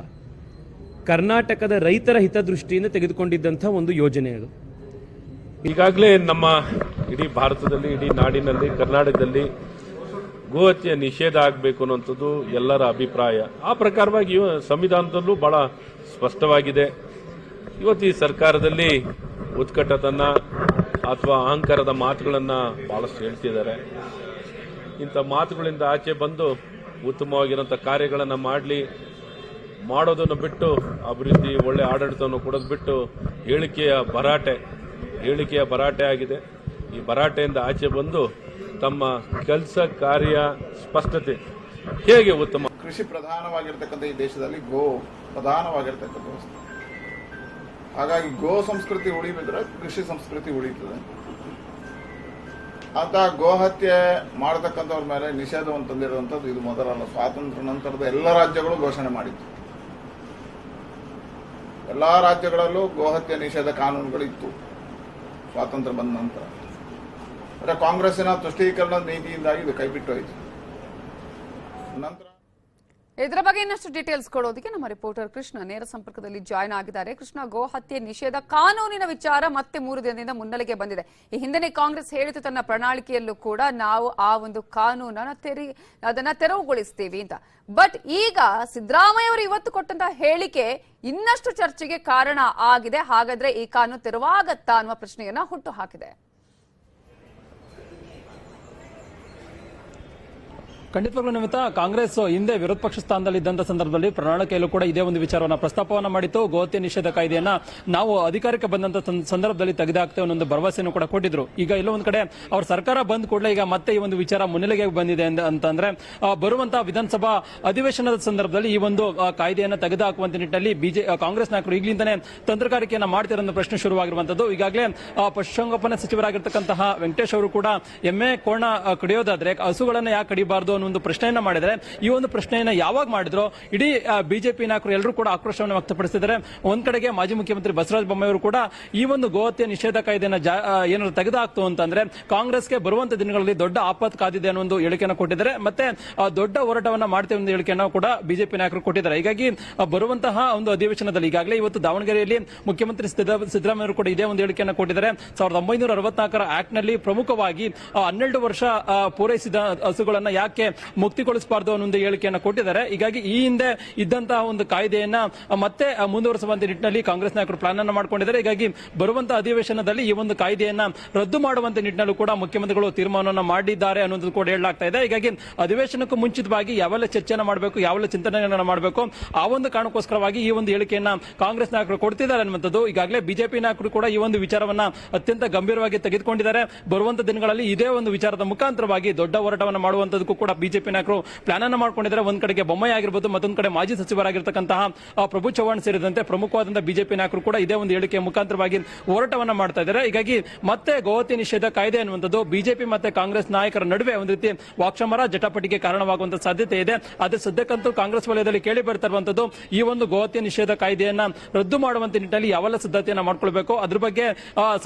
ಕರ್ನಾಟಕದ ರೈತರ ಹಿತದೃಷ್ಟಿಯಿಂದ ತೆಗೆದುಕೊಂಡಿದ್ದಂಥ ಒಂದು ಯೋಜನೆ ಅದು. ಈಗಾಗಲೇ ನಮ್ಮ ಇಡೀ ಭಾರತದಲ್ಲಿ, ಇಡೀ ನಾಡಿನಲ್ಲಿ, ಕರ್ನಾಟಕದಲ್ಲಿ ಗೋಹತ್ಯೆ ನಿಷೇಧ ಆಗಬೇಕು ಅನ್ನುವಂಥದ್ದು ಎಲ್ಲರ ಅಭಿಪ್ರಾಯ. ಆ ಪ್ರಕಾರವಾಗಿ ಸಂವಿಧಾನದಲ್ಲೂ ಬಹಳ ಸ್ಪಷ್ಟವಾಗಿದೆ. ಇವತ್ತು ಈ ಸರ್ಕಾರದಲ್ಲಿ ಉತ್ಕಟತನ ಅಥವಾ ಅಹಂಕಾರದ ಮಾತುಗಳನ್ನ ಬಹಳಷ್ಟು ಹೇಳ್ತಿದ್ದಾರೆ. ಇಂಥ ಮಾತುಗಳಿಂದ ಆಚೆ ಬಂದು ಉತ್ತಮವಾಗಿರೋಂಥ ಕಾರ್ಯಗಳನ್ನು ಮಾಡೋದನ್ನು ಬಿಟ್ಟು, ಅಭಿವೃದ್ಧಿ ಒಳ್ಳೆ ಆಡಳಿತವನ್ನು ಕೊಡೋದು ಬಿಟ್ಟು ಹೇಳಿಕೆಯ ಭರಾಟೆ ಆಗಿದೆ. ಈ ಭರಾಟೆಯಿಂದ ಆಚೆ ಬಂದು ತಮ್ಮ ಕೆಲಸ ಕಾರ್ಯ ಸ್ಪಷ್ಟತೆ ಹೇಗೆ ಉತ್ತಮ. ಕೃಷಿ ಪ್ರಧಾನವಾಗಿರ್ತಕ್ಕಂಥ ಈ ದೇಶದಲ್ಲಿ ಗೋ ಪ್ರಧಾನವಾಗಿರ್ತಕ್ಕಂಥ ವಸ್ತು. ಹಾಗಾಗಿ ಗೋ ಸಂಸ್ಕೃತಿ ಉಳಿಬಿದ್ರೆ ಕೃಷಿ ಸಂಸ್ಕೃತಿ ಉಳಿತದೆ. ಅಂತ ಗೋಹತ್ಯೆ ಮಾಡತಕ್ಕಂಥವ್ರ ಮೇಲೆ ನಿಷೇಧವನ್ನು ತಂದಿರುವಂಥದ್ದು ಇದು ಮೊದಲಲ್ಲ. ಸ್ವಾತಂತ್ರ್ಯ ನಂತರದ ಎಲ್ಲ ರಾಜ್ಯಗಳು ಘೋಷಣೆ ಮಾಡಿತ್ತು. ಎಲ್ಲ ರಾಜ್ಯಗಳಲ್ಲೂ ಗೋಹತ್ಯೆ ನಿಷೇಧ ಕಾನೂನುಗಳಿತ್ತು ಸ್ವಾತಂತ್ರ್ಯ ಬಂದ ನಂತರ. ಆದರೆ ಕಾಂಗ್ರೆಸ್ಸಿನ ತುಷ್ಟೀಕರಣದ ನೀತಿಯಿಂದಾಗಿ ಇದು ಕೈಬಿಟ್ಟು ಹೋಯಿತು. ನಂತರ ಇದರ ಬಗ್ಗೆ ಇನ್ನಷ್ಟು ಡೀಟೇಲ್ಸ್ ಕೊಡೋದಕ್ಕೆ ನಮ್ಮ ರಿಪೋರ್ಟರ್ ಕೃಷ್ಣ ನೇರ ಸಂಪರ್ಕದಲ್ಲಿ ಜಾಯ್ನ್ ಆಗಿದ್ದಾರೆ. ಕೃಷ್ಣ, ಗೋಹತ್ಯೆ ನಿಷೇಧ ಕಾನೂನಿನ ವಿಚಾರ ಮತ್ತೆ 3 ದಿನದಿಂದ ಮುನ್ನೆಲೆಗೆ ಬಂದಿದೆ. ಈ ಹಿಂದೆ ಕಾಂಗ್ರೆಸ್ ಹೇಳಿತು ತನ್ನ ಪ್ರಣಾಳಿಕೆಯಲ್ಲೂ ಕೂಡ ನಾವು ಆ ಒಂದು ಕಾನೂನನ್ನ ತೆರವುಗೊಳಿಸ್ತೀವಿ ಅಂತ. ಬಟ್ ಈಗ ಸಿದ್ದರಾಮಯ್ಯ ಅವರು ಇವತ್ತು ಕೊಟ್ಟಂತಹ ಹೇಳಿಕೆ ಇನ್ನಷ್ಟು ಚರ್ಚೆಗೆ ಕಾರಣ ಆಗಿದೆ. ಹಾಗಾದ್ರೆ ಈ ಕಾನೂನು ತೆರವಾಗತ್ತಾ ಅನ್ನುವ ಪ್ರಶ್ನೆಯನ್ನ ಹುಟ್ಟು ಹಾಕಿದೆ. ಖಂಡಿತವಾಗ್ಲೂ ನಿಮಿತ್ತ ಕಾಂಗ್ರೆಸ್ ಹಿಂದೆ ವಿರೋಧ ಪಕ್ಷ ಸ್ಥಾನದಲ್ಲಿ ಇದ್ದಂತ ಸಂದರ್ಭದಲ್ಲಿ ಪ್ರಣಾಳಿಕೆಯಲ್ಲೂ ಕೂಡ ಇದೇ ಒಂದು ವಿಚಾರವನ್ನು ಪ್ರಸ್ತಾಪವನ್ನ ಮಾಡಿತ್ತು. ಗೋಹತ್ಯೆ ನಿಷೇಧ ಕಾಯ್ದೆಯನ್ನ ನಾವು ಅಧಿಕಾರಕ್ಕೆ ಬಂದಂತ ಸಂದರ್ಭದಲ್ಲಿ ತೆಗೆದುಹಾಕ್ತೇವೆ ಅನ್ನೋ ಒಂದು ಭರವಸೆಯನ್ನು ಕೂಡ ಕೊಟ್ಟಿದ್ರು. ಈಗ ಎಲ್ಲೋ ಒಂದ್ ಕಡೆ ಅವ್ರ ಸರ್ಕಾರ ಬಂದ ಕೂಡಲೇ ಈಗ ಮತ್ತೆ ಈ ಒಂದು ವಿಚಾರ ಮುನ್ನೆಲೆಗೆ ಬಂದಿದೆ ಅಂತಂದ್ರೆ ಬರುವಂತಹ ವಿಧಾನಸಭಾ ಅಧಿವೇಶನದ ಸಂದರ್ಭದಲ್ಲಿ ಈ ಒಂದು ಕಾಯ್ದೆಯನ್ನ ತೆಗೆದುಹಾಕುವಂತ ನಿಟ್ಟಿನಲ್ಲಿ ಕಾಂಗ್ರೆಸ್ ನಾಯಕರು ಈಗಲಿಂದನೇ ತಂತ್ರಗಾರಿಕೆಯನ್ನ ಮಾಡ್ತಿರೋ ಪ್ರಶ್ನೆ ಶುರುವಾಗಿರುವಂತದ್ದು. ಈಗಾಗಲೇ ಪಶುಸಂಗೋಪನಾ ಸಚಿವರಾಗಿರ್ತಕ್ಕಂತಹ ವೆಂಕಟೇಶ್ ಅವರು ಕೂಡ ಎಮ್ಮೆ ಕೋಣ ಕಡಿಯೋದಾದ್ರೆ ಹಸುಗಳನ್ನ ಯಾಕೆ ಕಡಿಬಾರದು ಅನ್ನೋ ಒಂದು ಪ್ರಶ್ನೆಯನ್ನ ಮಾಡಿದರೆ, ಈ ಒಂದು ಪ್ರಶ್ನೆಯನ್ನ ಯಾವಾಗ ಮಾಡಿದ್ರು ಇಡೀ ಬಿಜೆಪಿ ನಾಯಕರು ಎಲ್ಲರೂ ಕೂಡ ಆಕ್ರೋಶವನ್ನು ವ್ಯಕ್ತಪಡಿಸಿದ್ದಾರೆ. ಒಂದ್ ಕಡೆಗೆ ಮಾಜಿ ಮುಖ್ಯಮಂತ್ರಿ ಬಸವರಾಜ ಬೊಮ್ಮಾಯಿ ಅವರು ಕೂಡ ಈ ಒಂದು ಗೋಹತ್ಯೆ ನಿಷೇಧ ಕಾಯ್ದೆನ ಏನಾದ್ರು ತೆಗೆದುಹಾಕ್ತು ಅಂತಂದ್ರೆ ಕಾಂಗ್ರೆಸ್ಗೆ ಬರುವಂತ ದಿನಗಳಲ್ಲಿ ದೊಡ್ಡ ಆಪತ್ತು ಕಾದಿದೆ ಅನ್ನೋ ಒಂದು ಹೇಳಿಕೆಯನ್ನು ಕೊಟ್ಟಿದ್ದಾರೆ. ಮತ್ತೆ ದೊಡ್ಡ ಹೋರಾಟವನ್ನ ಮಾಡ್ತೇವೆ ಒಂದು ಹೇಳಿಕೆಯನ್ನು ಕೂಡ ಬಿಜೆಪಿ ನಾಯಕರು ಕೊಟ್ಟಿದ್ದಾರೆ. ಹೀಗಾಗಿ ಬರುವಂತಹ ಒಂದು ಅಧಿವೇಶನದಲ್ಲಿ ಈಗಾಗಲೇ ಇವತ್ತು ದಾವಣಗೆರೆಯಲ್ಲಿ ಮುಖ್ಯಮಂತ್ರಿ ಸಿದ್ದರಾಮಯ್ಯ ಅವರು ಕೂಡ ಇದೇ ಒಂದು ಹೇಳಿಕೆಯನ್ನು ಕೊಟ್ಟಿದ್ದಾರೆ. 1964 ಆಕ್ಟ್ ನಲ್ಲಿ ಪ್ರಮುಖವಾಗಿ 12 ವರ್ಷ ಪೂರೈಸಿದ ಹಸುಗಳನ್ನ ಯಾಕೆ ಮುಕ್ತಿಗೊಳಿಸಬಾರದು ಅನ್ನೋ ಒಂದು ಹೇಳಿಕೆಯನ್ನು ಕೊಟ್ಟಿದ್ದಾರೆ. ಹೀಗಾಗಿ ಈ ಹಿಂದೆ ಇದ್ದಂತಹ ಒಂದು ಕಾಯ್ದೆಯನ್ನ ಮತ್ತೆ ಮುಂದುವರಿಸುವಂತ ನಿಟ್ಟಿನಲ್ಲಿ ಕಾಂಗ್ರೆಸ್ ನಾಯಕರು ಪ್ಲಾನ್ ಅನ್ನು ಮಾಡಿಕೊಂಡಿದ್ದಾರೆ. ಹೀಗಾಗಿ ಬರುವಂತಹ ಅಧಿವೇಶನದಲ್ಲಿ ಈ ಒಂದು ಕಾಯ್ದೆಯನ್ನ ರದ್ದು ಮಾಡುವಂತ ನಿಟ್ಟಿನಲ್ಲೂ ಕೂಡ ಮುಖ್ಯಮಂತ್ರಿಗಳು ತೀರ್ಮಾನವನ್ನು ಮಾಡಿದ್ದಾರೆ ಅನ್ನೋದು ಕೂಡ ಹೇಳಲಾಗ್ತಾ ಇದೆ. ಹೀಗಾಗಿ ಅಧಿವೇಶನಕ್ಕೂ ಮುಂಚಿತವಾಗಿ ಯಾವೆಲ್ಲ ಚರ್ಚೆಯನ್ನು ಮಾಡಬೇಕು, ಯಾವೆಲ್ಲ ಚಿಂತನೆಗಳನ್ನು ಮಾಡಬೇಕು, ಆ ಒಂದು ಕಾರಣಕ್ಕೋಸ್ಕರವಾಗಿ ಈ ಒಂದು ಹೇಳಿಕೆಯನ್ನ ಕಾಂಗ್ರೆಸ್ ನಾಯಕರು ಕೊಡ್ತಿದ್ದಾರೆ ಅನ್ನುವಂಥದ್ದು. ಈಗಾಗಲೇ ಬಿಜೆಪಿ ನಾಯಕರು ಕೂಡ ಈ ಒಂದು ವಿಚಾರವನ್ನ ಅತ್ಯಂತ ಗಂಭೀರವಾಗಿ ತೆಗೆದುಕೊಂಡಿದ್ದಾರೆ. ಬರುವಂತ ದಿನಗಳಲ್ಲಿ ಇದೇ ಒಂದು ವಿಚಾರದ ಮುಖಾಂತರವಾಗಿ ದೊಡ್ಡ ಹೋರಾಟವನ್ನು ಮಾಡುವಂತದಕ್ಕೂ ಕೂಡ ಬಿಜೆಪಿ ನಾಯಕರು ಪ್ಲಾನ್ ಅನ್ನು ಮಾಡಿಕೊಂಡಿದ್ದಾರೆ. ಒಂದ್ ಕಡೆಗೆ ಬೊಮ್ಮಾಯಿ ಆಗಿರಬಹುದು, ಮತ್ತೊಂದು ಕಡೆ ಮಾಜಿ ಸಚಿವರಾಗಿರ್ತಕ್ಕಂತಹ ಪ್ರಭು ಚವ್ಹಾಣ್ ಸೇರಿದಂತೆ ಪ್ರಮುಖವಾದಂತಹ ಬಿಜೆಪಿ ನಾಯಕರು ಕೂಡ ಇದೇ ಒಂದು ಹೇಳಿಕೆಯ ಮುಖಾಂತರವಾಗಿ ಹೋರಾಟವನ್ನ ಮಾಡ್ತಾ ಇದ್ದಾರೆ. ಹೀಗಾಗಿ ಮತ್ತೆ ಗೋಹತ್ಯೆ ನಿಷೇಧ ಕಾಯ್ದೆ ಅನ್ನುವಂಥದ್ದು ಬಿಜೆಪಿ ಮತ್ತೆ ಕಾಂಗ್ರೆಸ್ ನಾಯಕರ ನಡುವೆ ಒಂದು ರೀತಿ ವಾಕ್ಸಮರ ಜಟಾಪಟಿಗೆ ಕಾರಣವಾಗುವಂತಹ ಸಾಧ್ಯತೆ ಇದೆ. ಆದ್ರೆ ಸದ್ಯಕ್ಕಂತೂ ಕಾಂಗ್ರೆಸ್ ವಲಯದಲ್ಲಿ ಕೇಳಿ ಬರ್ತಾ ಇರುವಂತದ್ದು ಈ ಒಂದು ಗೋಹತ್ಯೆ ನಿಷೇಧ ಕಾಯ್ದೆಯನ್ನ ರದ್ದು ಮಾಡುವಂತ ನಿಟ್ಟಿನಲ್ಲಿ ಯಾವೆಲ್ಲ ಸಿದ್ಧತೆಯನ್ನ ಮಾಡ್ಕೊಳ್ಬೇಕು, ಅದ್ರ ಬಗ್ಗೆ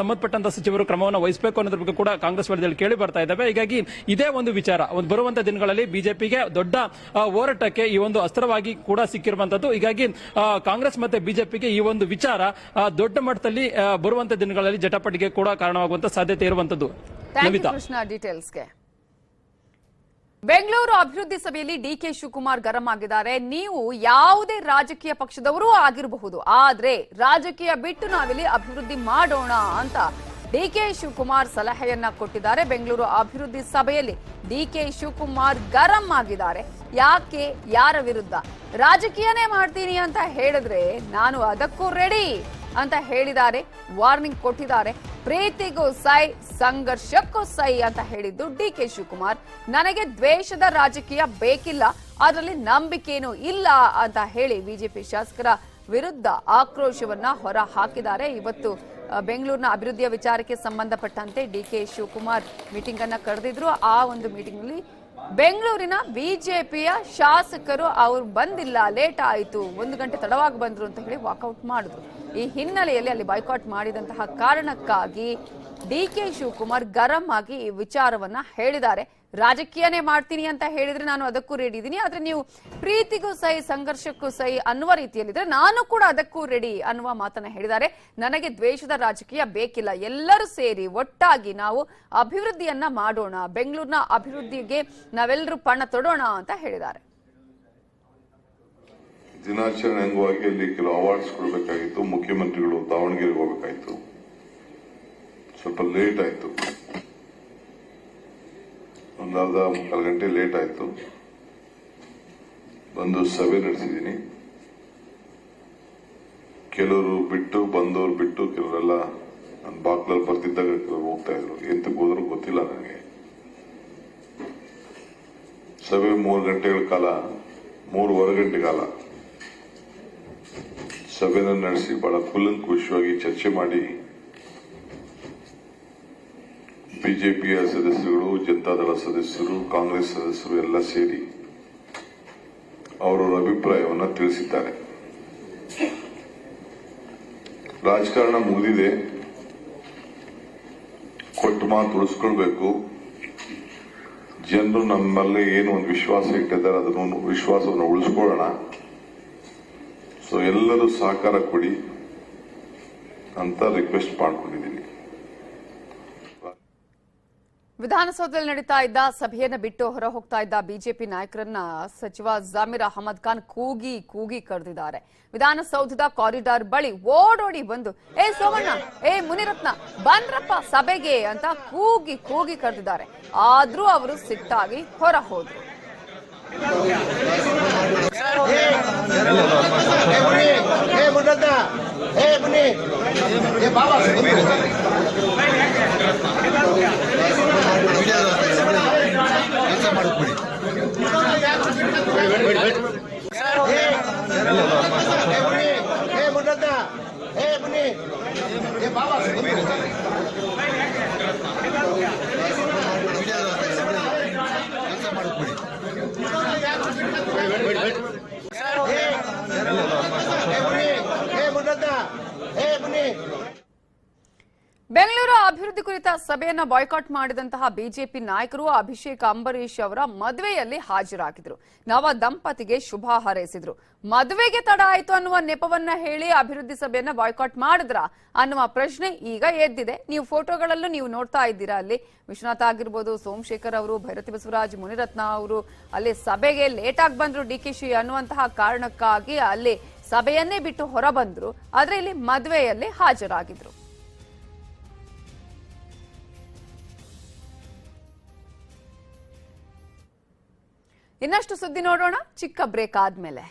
ಸಂಬಂಧಪಟ್ಟಂತ ಸಚಿವರು ಕ್ರಮವನ್ನು ವಹಿಸಬೇಕು ಅನ್ನೋದ್ರ ಬಗ್ಗೆ ಕೂಡ ಕಾಂಗ್ರೆಸ್ ವಲಯದಲ್ಲಿ ಕೇಳಿ ಬರ್ತಾ ಇದ್ದಾವೆ. ಹೀಗಾಗಿ ಇದೇ ಒಂದು ವಿಚಾರ ಬರುವಂತ ದಿನಗಳಲ್ಲಿ ದಿನಗಳಲ್ಲಿ ಬಿಜೆಪಿಗೆ ದೊಡ್ಡ ಹೋರಾಟಕ್ಕೆ ಈ ಒಂದು ಅಸ್ತ್ರವಾಗಿ ಕೂಡ ಸಿಕ್ಕಿರುವಂತದ್ದು. ಹೀಗಾಗಿ ಕಾಂಗ್ರೆಸ್ ಮತ್ತೆ ಬಿಜೆಪಿಗೆ ಈ ಒಂದು ವಿಚಾರ ದೊಡ್ಡ ಮಟ್ಟದಲ್ಲಿ ಬರುವಂತ ದಿನಗಳಲ್ಲಿ ಜಟಾಪಟಿಗೆ ಕೂಡ ಕಾರಣವಾಗುವಂತ ಸಾಧ್ಯತೆ ಇರುವಂತದ್ದು. ಕೃಷ್ಣ ಡೀಟೇಲ್ಸ್ಗೆ. ಬೆಂಗಳೂರು ಅಭಿವೃದ್ಧಿ ಸಭೆಯಲ್ಲಿ ಡಿಕೆ ಶಿವಕುಮಾರ್ ಗರಂ ಆಗಿದ್ದಾರೆ. ನೀವು ಯಾವುದೇ ರಾಜಕೀಯ ಪಕ್ಷದವರೂ ಆಗಿರಬಹುದು, ಆದ್ರೆ ರಾಜಕೀಯ ಬಿಟ್ಟು ನಾವಿಲ್ಲಿ ಅಭಿವೃದ್ಧಿ ಮಾಡೋಣ ಅಂತ ಡಿಕೆ ಶಿವಕುಮಾರ್ ಸಲಹೆಯನ್ನ ಕೊಟ್ಟಿದ್ದಾರೆ. ಬೆಂಗಳೂರು ಅಭಿವೃದ್ಧಿ ಸಭೆಯಲ್ಲಿ ಡಿಕೆ ಶಿವಕುಮಾರ್ ಗರಂ ಆಗಿದ್ದಾರೆ. ಯಾಕೆ, ಯಾರ ವಿರುದ್ಧ? ರಾಜಕೀಯನೇ ಮಾಡ್ತೀನಿ ಅಂತ ಹೇಳಿದ್ರೆ ನಾನು ಅದಕ್ಕೂ ರೆಡಿ ಅಂತ ಹೇಳಿದ್ದಾರೆ. ವಾರ್ನಿಂಗ್ ಕೊಟ್ಟಿದ್ದಾರೆ. ಪ್ರೀತಿಗೂ ಸೈ, ಸಂಘರ್ಷಕ್ಕೂ ಸೈ ಅಂತ ಹೇಳಿದ್ದು ಡಿಕೆ ಶಿವಕುಮಾರ್. ನನಗೆ ದ್ವೇಷದ ರಾಜಕೀಯ ಬೇಕಿಲ್ಲ, ಅದರಲ್ಲಿ ನಂಬಿಕೆನೂ ಇಲ್ಲ ಅಂತ ಹೇಳಿ ಬಿಜೆಪಿ ಶಾಸಕರ ವಿರುದ್ಧ ಆಕ್ರೋಶವನ್ನ ಹೊರ ಹಾಕಿದ್ದಾರೆ. ಇವತ್ತು ಬೆಂಗಳೂರಿನ ಅಭಿವೃದ್ಧಿಯ ವಿಚಾರಕ್ಕೆ ಸಂಬಂಧಪಟ್ಟಂತೆ ಡಿಕೆ ಶಿವಕುಮಾರ್ ಮೀಟಿಂಗ್ ಅನ್ನ ಕರೆದಿದ್ರು. ಆ ಒಂದು ಮೀಟಿಂಗ್ ನಲ್ಲಿ ಬೆಂಗಳೂರಿನ ಬಿಜೆಪಿಯ ಶಾಸಕರು ಅವರು ಬಂದಿಲ್ಲ, ಲೇಟ್ ಆಯಿತು, 1 ಗಂಟೆ ತಡವಾಗಿ ಬಂದ್ರು ಅಂತ ಹೇಳಿ ವಾಕೌಟ್ ಮಾಡಿದ್ರು. ಈ ಹಿನ್ನೆಲೆಯಲ್ಲಿ ಅಲ್ಲಿ ಬಾಯ್ಕಾಟ್ ಮಾಡಿದಂತಹ ಕಾರಣಕ್ಕಾಗಿ ಡಿಕೆ ಶಿವಕುಮಾರ್ ಗರಂ ಆಗಿ ಈ ವಿಚಾರವನ್ನ ಹೇಳಿದ್ದಾರೆ. ರಾಜಕೀಯನೇ ಮಾಡ್ತೀನಿ ಅಂತ ಹೇಳಿದ್ರೆ ನಾನು ಅದಕ್ಕೂ ರೆಡಿ ಇದ್ದೀನಿ, ಆದ್ರೆ ನೀವು ಪ್ರೀತಿಗೂ ಸೈ, ಸಂಘರ್ಷಕ್ಕೂ ಸೈ ಅನ್ನುವ ರೀತಿಯಲ್ಲಿದ್ರೆ ನಾನು ಕೂಡ ಅದಕ್ಕೂ ರೆಡಿ ಅನ್ನುವ ಮಾತನ್ನ ಹೇಳಿದ್ದಾರೆ. ನನಗೆ ದ್ವೇಷದ ರಾಜಕೀಯ ಬೇಕಿಲ್ಲ, ಎಲ್ಲರೂ ಸೇರಿ ಒಟ್ಟಾಗಿ ನಾವು ಅಭಿವೃದ್ಧಿಯನ್ನ ಮಾಡೋಣ, ಬೆಂಗಳೂರಿನ ಅಭಿವೃದ್ಧಿಗೆ ನಾವೆಲ್ಲರೂ ಪಣ ತೊಡೋಣ ಅಂತ ಹೇಳಿದ್ದಾರೆ. ದಿನಾಚರಣೆ ಅಂಗವಾಗಿ ಅಲ್ಲಿ ಕೆಲವು ಅವಾರ್ಡ್ಸ್ ಕೊಡಬೇಕಾಗಿತ್ತು. ಮುಖ್ಯಮಂತ್ರಿಗಳು ದಾವಣಗೆರೆಗೆ ಹೋಗಬೇಕಾಯಿತು, ಸ್ವಲ್ಪ ಲೇಟ್ ಆಯಿತು, 1.25 ಗಂಟೆ ಲೇಟ್ ಆಯಿತು. ಬಂದು ಸಭೆ ನಡೆಸಿದ್ದೀನಿ. ಕೆಲವರು ಬಿಟ್ಟು, ಬಂದವರು ಬಿಟ್ಟು, ಕೆಲವರೆಲ್ಲ ನನ್ನ ಬಾಕ್ಲಲ್ಲಿ ಬರ್ತಿದ್ದಾಗ ಕೆಲವರು ಹೋಗ್ತಾ ಇದ್ರು. ಎಂತಕ್ಕೆ ಹೋದ್ರು ಗೊತ್ತಿಲ್ಲ ನನಗೆ. ಸಭೆ 3 ಗಂಟೆಗಳ ಕಾಲ, 3.25 ಗಂಟೆ ಕಾಲ ಸಭೆನ ನಡೆಸಿ ಬಹಳ ಕೂಲಂಕುಷವಾಗಿ ಚರ್ಚೆ ಮಾಡಿ ಬಿಜೆಪಿಯ ಸದಸ್ಯರು, ಜನತಾದಳ ಸದಸ್ಯರು, ಕಾಂಗ್ರೆಸ್ ಸದಸ್ಯರು ಎಲ್ಲ ಸೇರಿ ಅವರವರ ಅಭಿಪ್ರಾಯವನ್ನು ತಿಳಿಸಿದ್ದಾರೆ. ರಾಜಕಾರಣ ಮುಗಿದಿದೆ, ಕೊಟ್ಟು ಮಾತು ಉಳಿಸ್ಕೊಳ್ಬೇಕು. ಜನರು ನಮ್ಮಲ್ಲಿ ಏನು ಒಂದು ವಿಶ್ವಾಸ ಇಟ್ಟಿದ್ದಾರೆ, ಅದನ್ನು ವಿಶ್ವಾಸವನ್ನು ಉಳಿಸ್ಕೊಳ್ಳೋಣ. ಸೊ ಎಲ್ಲರೂ ಸಹಕಾರ ಕೊಡಿ ಅಂತ ರಿಕ್ವೆಸ್ಟ್ ಮಾಡ್ಕೊಂಡಿದ್ದೀನಿ. ವಿಧಾನಸೌಧದಲ್ಲಿ ನಡೀತಾ ಇದ್ದ ಸಭೆಯನ್ನ ಬಿಟ್ಟು ಹೊರ ಹೋಗ್ತಾ ಇದ್ದ ಬಿಜೆಪಿ ನಾಯಕರನ್ನ ಸಚಿವ ಜಮೀರ್ ಅಹಮದ್ ಖಾನ್ ಕೂಗಿ ಕರೆದಿದ್ದಾರೆ. ವಿಧಾನಸೌಧದ ಕಾರಿಡಾರ್ ಬಳಿ ಓಡೋಡಿ ಬಂದು, ಏ ಸೋಮಣ್ಣ, ಏ ಮುನಿರತ್ನ, ಬಂದ್ರಪ್ಪ ಸಭೆಗೆ ಅಂತ ಕೂಗಿ ಕರೆದಿದ್ದಾರೆ. ಆದ್ರೂ ಅವರು ಸಿಟ್ಟಾಗಿ ಹೊರ ಹೋದ್ರು. ಬೆಂಗಳೂರು ಅಭಿವೃದ್ಧಿ ಕುರಿತ ಸಭೆಯನ್ನ ಬಾಯ್ಕಾಟ್ ಮಾಡಿದಂತಹ ಬಿಜೆಪಿ ನಾಯಕರು ಅಭಿಷೇಕ್ ಅಂಬರೀಶ್ ಅವರ ಮದುವೆಯಲ್ಲಿ ಹಾಜರಾಗಿದ್ರು. ನವ ದಂಪತಿಗೆ ಶುಭ ಹಾರೈಸಿದ್ರು. ಮದುವೆಗೆ ತಡ ಆಯ್ತು ಅನ್ನುವ ನೆಪವನ್ನ ಹೇಳಿ ಅಭಿವೃದ್ಧಿ ಸಭೆಯನ್ನ ಬಾಯ್ಕಾಟ್ ಮಾಡಿದ್ರ ಅನ್ನುವ ಪ್ರಶ್ನೆ ಈಗ ಎದ್ದಿದೆ. ನೀವು ಫೋಟೋಗಳಲ್ಲೂ ನೀವು ನೋಡ್ತಾ ಇದ್ದೀರಾ. ಅಲ್ಲಿ ವಿಶ್ವನಾಥ್ ಆಗಿರ್ಬೋದು, ಸೋಮಶೇಖರ್ ಅವರು, ಭೈರತಿ ಬಸವರಾಜ್, ಮುನಿರತ್ನ ಅವರು ಅಲ್ಲಿ ಸಭೆಗೆ ಲೇಟ್ ಆಗಿ ಬಂದ್ರು ಡಿಕೆಶಿ ಅನ್ನುವಂತಹ ಕಾರಣಕ್ಕಾಗಿ ಅಲ್ಲಿ ಸಭೆಯನ್ನೇ ಬಿಟ್ಟು ಹೊರ ಬಂದ್ರು. ಆದ್ರೆ ಇಲ್ಲಿ ಮದುವೆಯಲ್ಲಿ ಹಾಜರಾಗಿದ್ರು. ಇನ್ನಷ್ಟು ಸುದ್ದಿ ನೋಡೋಣ ಚಿಕ್ಕ ಬ್ರೇಕ್ ಆದ್ಮೇಲೆ.